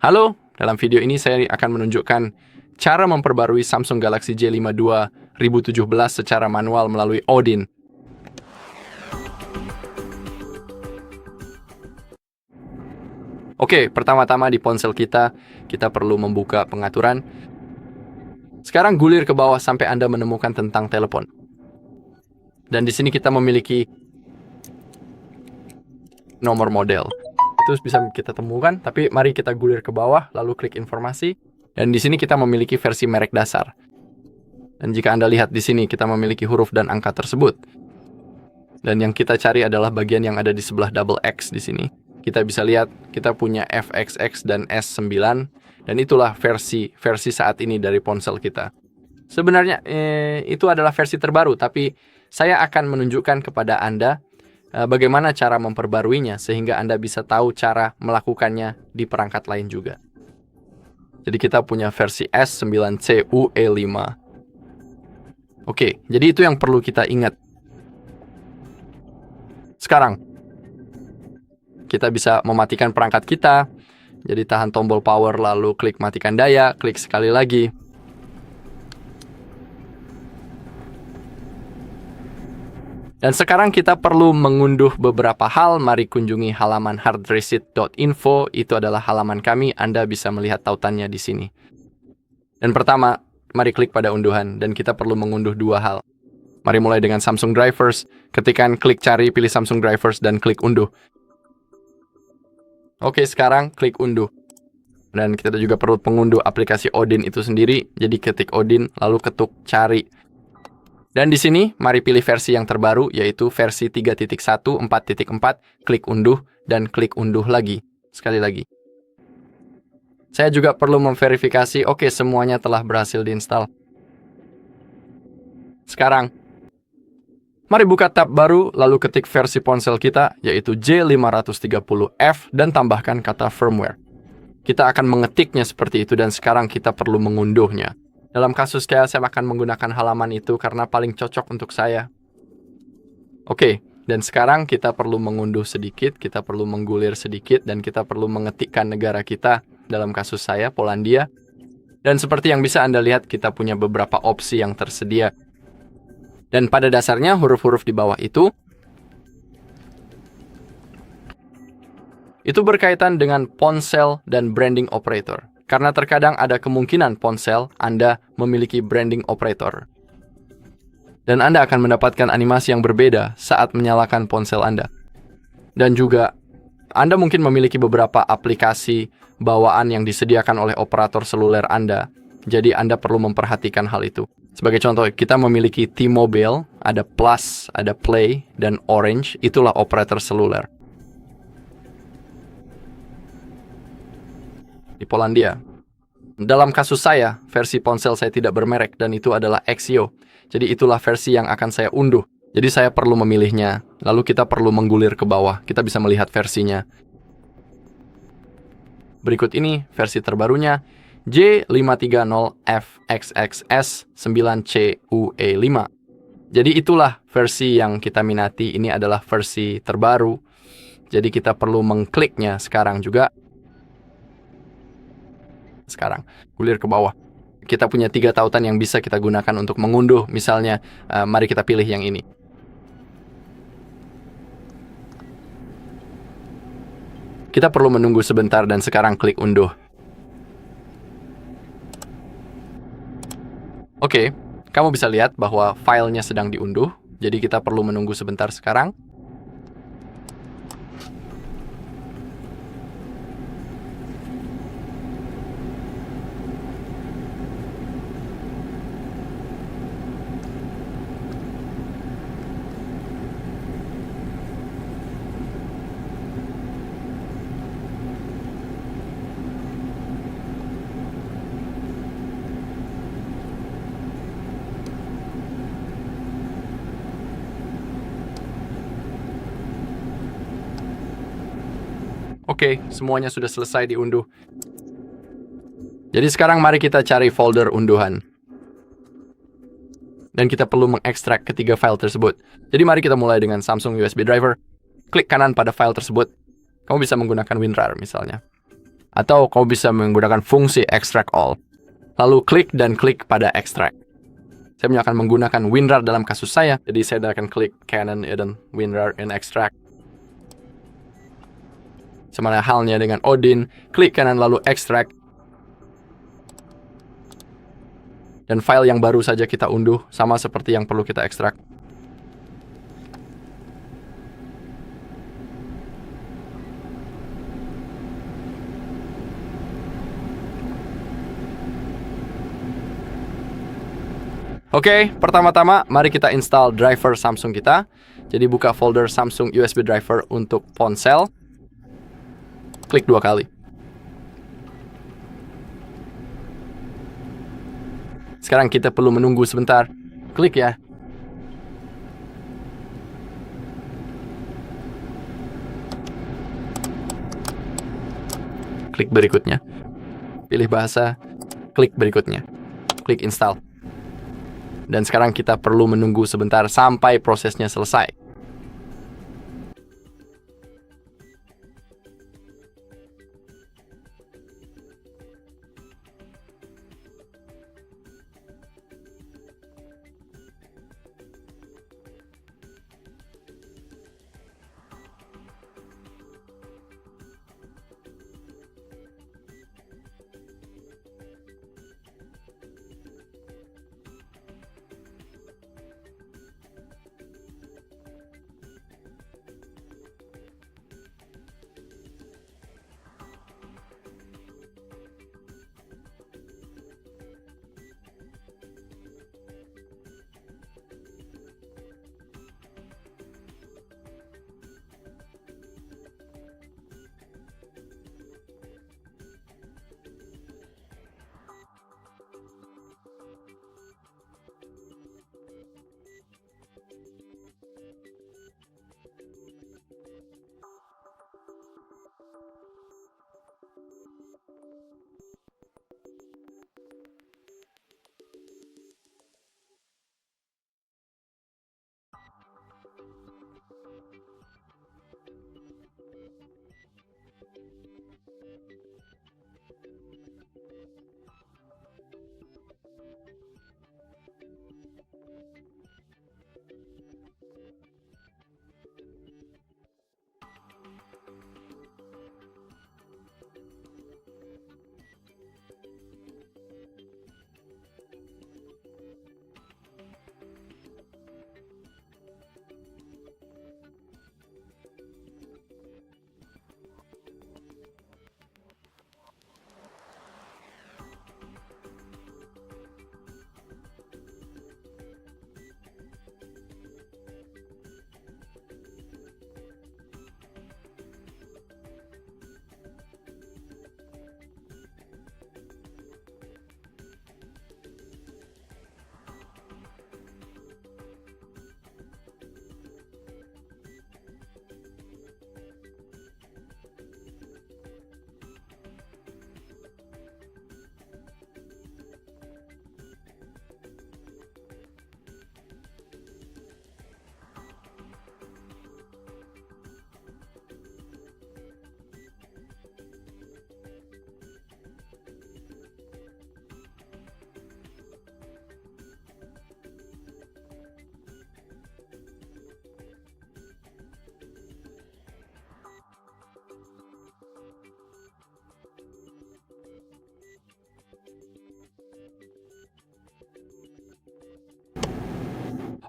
Halo, dalam video ini saya akan menunjukkan cara memperbarui Samsung Galaxy J5 2017 secara manual melalui Odin. Oke, pertama-tama di ponsel kita perlu membuka pengaturan. Sekarang gulir ke bawah sampai Anda menemukan tentang telepon. Dan di sini kita memiliki nomor model. Itu bisa kita temukan, tapi mari kita gulir ke bawah, lalu klik informasi. Dan di sini kita memiliki versi merek dasar. Dan jika Anda lihat di sini, kita memiliki huruf dan angka tersebut. Dan yang kita cari adalah bagian yang ada di sebelah double X di sini. Kita bisa lihat, kita punya FXX dan S9. Dan itulah versi saat ini dari ponsel kita. Sebenarnya itu adalah versi terbaru, tapi saya akan menunjukkan kepada Anda bagaimana cara memperbaruinya sehingga Anda bisa tahu cara melakukannya di perangkat lain juga. Jadi kita punya versi S9C UE5. Oke, jadi itu yang perlu kita ingat. Sekarang, kita bisa mematikan perangkat kita. Jadi tahan tombol power lalu klik matikan daya, klik sekali lagi. Dan sekarang kita perlu mengunduh beberapa hal. Mari kunjungi halaman hardreset.info. Itu adalah halaman kami. Anda bisa melihat tautannya di sini. Dan pertama, mari klik pada unduhan. Dan kita perlu mengunduh dua hal. Mari mulai dengan Samsung Drivers. Ketikkan klik cari, pilih Samsung Drivers, dan klik unduh. Oke, sekarang klik unduh. Dan kita juga perlu mengunduh aplikasi Odin itu sendiri. Jadi ketik Odin, lalu ketuk cari. Dan di sini, mari pilih versi yang terbaru, yaitu versi 3.1, 4.4, klik unduh, dan klik unduh lagi. Sekali lagi. Saya juga perlu memverifikasi, oke, semuanya telah berhasil diinstal. Sekarang, mari buka tab baru, lalu ketik versi ponsel kita, yaitu J530F, dan tambahkan kata firmware. Kita akan mengetiknya seperti itu, dan sekarang kita perlu mengunduhnya. Dalam kasus saya akan menggunakan halaman itu karena paling cocok untuk saya. Oke, dan sekarang kita perlu mengunduh sedikit, kita perlu menggulir sedikit, dan kita perlu mengetikkan negara kita. Dalam kasus saya, Polandia. Dan seperti yang bisa Anda lihat, kita punya beberapa opsi yang tersedia. Dan pada dasarnya, huruf-huruf di bawah itu berkaitan dengan ponsel dan branding operator. Karena terkadang ada kemungkinan ponsel Anda memiliki branding operator. Dan Anda akan mendapatkan animasi yang berbeda saat menyalakan ponsel Anda. Dan juga, Anda mungkin memiliki beberapa aplikasi bawaan yang disediakan oleh operator seluler Anda. Jadi Anda perlu memperhatikan hal itu. Sebagai contoh, kita memiliki T-Mobile, ada Plus, ada Play, dan Orange. Itulah operator seluler. Di Polandia. Dalam kasus saya, versi ponsel saya tidak bermerek dan itu adalah Exio. Jadi itulah versi yang akan saya unduh. Jadi saya perlu memilihnya. Lalu kita perlu menggulir ke bawah. Kita bisa melihat versinya. Berikut ini versi terbarunya J530FXXS 9CUE5. Jadi itulah versi yang kita minati. Ini adalah versi terbaru. Jadi kita perlu mengkliknya sekarang juga. Sekarang, gulir ke bawah. Kita punya 3 tautan yang bisa kita gunakan untuk mengunduh. Misalnya, mari kita pilih yang ini. Kita perlu menunggu sebentar dan sekarang klik unduh. Oke, kamu bisa lihat bahwa filenya sedang diunduh. Jadi kita perlu menunggu sebentar sekarang. Oke, semuanya sudah selesai diunduh. Jadi sekarang mari kita cari folder unduhan. Dan kita perlu mengekstrak ketiga file tersebut. Jadi mari kita mulai dengan Samsung USB Driver. Klik kanan pada file tersebut. Kamu bisa menggunakan WinRAR misalnya. Atau kau bisa menggunakan fungsi extract all. Lalu klik dan klik pada extract. Saya akan menggunakan WinRAR dalam kasus saya, jadi saya akan klik Canon Eden WinRAR in extract. Sama halnya dengan Odin, klik kanan lalu extract. Dan file yang baru saja kita unduh, sama seperti yang perlu kita ekstrak. Oke, pertama-tama mari kita install driver Samsung kita. Jadi buka folder Samsung USB driver untuk ponsel. Klik 2 kali. Sekarang kita perlu menunggu sebentar. Klik ya. Klik berikutnya. Pilih bahasa. Klik berikutnya. Klik install. Dan sekarang kita perlu menunggu sebentar sampai prosesnya selesai.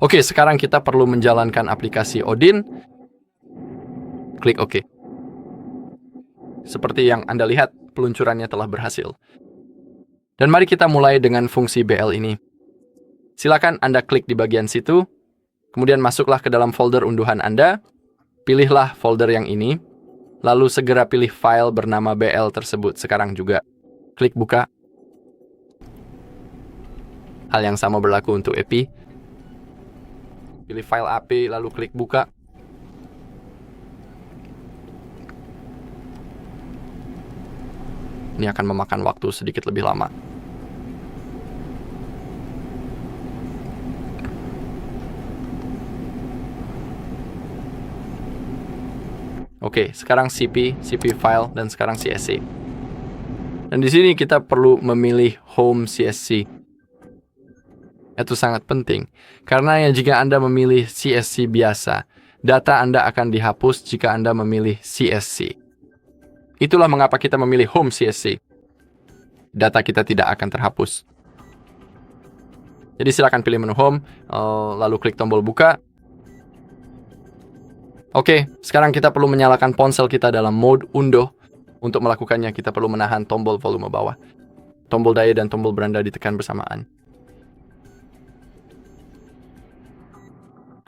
Oke, sekarang kita perlu menjalankan aplikasi Odin. Klik OK. Seperti yang Anda lihat, peluncurannya telah berhasil. Dan mari kita mulai dengan fungsi BL ini. Silakan Anda klik di bagian situ, kemudian masuklah ke dalam folder unduhan Anda, pilihlah folder yang ini, lalu segera pilih file bernama BL tersebut sekarang juga. Klik buka. Hal yang sama berlaku untuk API. Pilih file API, lalu klik buka. Ini akan memakan waktu sedikit lebih lama. Oke, sekarang CP file, dan sekarang CSC. Dan di sini kita perlu memilih Home CSC. Itu sangat penting, karena jika Anda memilih CSC biasa, data Anda akan dihapus jika Anda memilih CSC. Itulah mengapa kita memilih Home CSC. Data kita tidak akan terhapus. Jadi silakan pilih menu Home, lalu klik tombol buka. Oke, sekarang kita perlu menyalakan ponsel kita dalam mode unduh. Untuk melakukannya, kita perlu menahan tombol volume bawah. Tombol daya dan tombol beranda ditekan bersamaan.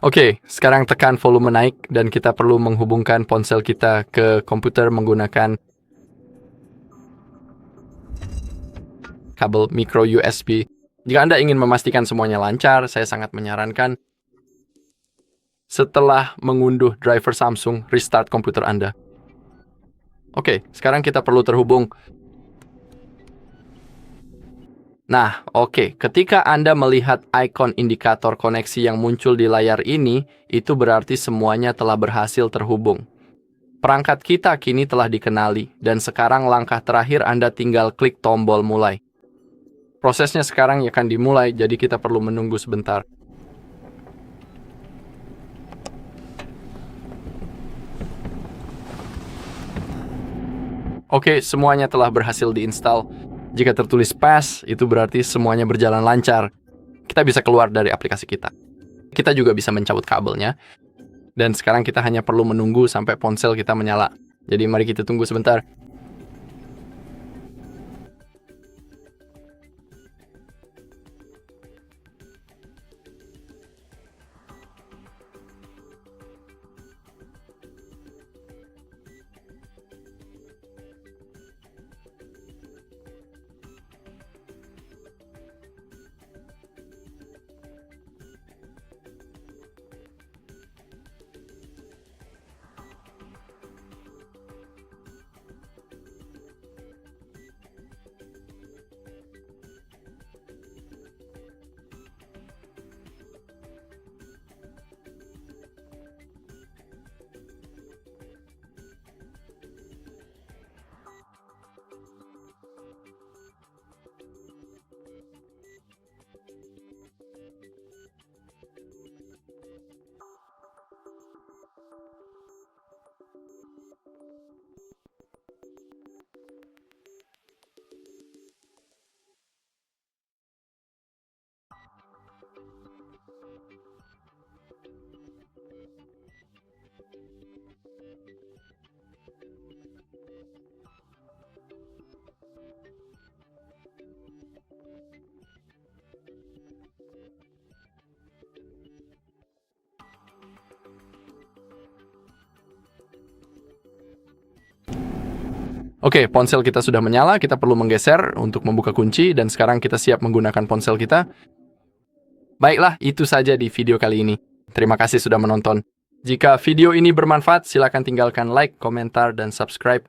Oke, sekarang tekan volume naik dan kita perlu menghubungkan ponsel kita ke komputer menggunakan kabel micro USB. Jika Anda ingin memastikan semuanya lancar, saya sangat menyarankan setelah mengunduh driver Samsung, restart komputer Anda. Oke, sekarang kita perlu terhubung. Nah, oke. Ketika Anda melihat ikon indikator koneksi yang muncul di layar ini, itu berarti semuanya telah berhasil terhubung. Perangkat kita kini telah dikenali, dan sekarang langkah terakhir Anda tinggal klik tombol mulai. Prosesnya sekarang akan dimulai, jadi kita perlu menunggu sebentar. Oke, semuanya telah berhasil diinstal. Jika tertulis pass, itu berarti semuanya berjalan lancar. Kita bisa keluar dari aplikasi kita. Kita juga bisa mencabut kabelnya. Dan sekarang kita hanya perlu menunggu sampai ponsel kita menyala. Jadi mari kita tunggu sebentar. Oke, ponsel kita sudah menyala, kita perlu menggeser untuk membuka kunci, dan sekarang kita siap menggunakan ponsel kita. Baiklah, itu saja di video kali ini. Terima kasih sudah menonton. Jika video ini bermanfaat, silakan tinggalkan like, komentar, dan subscribe.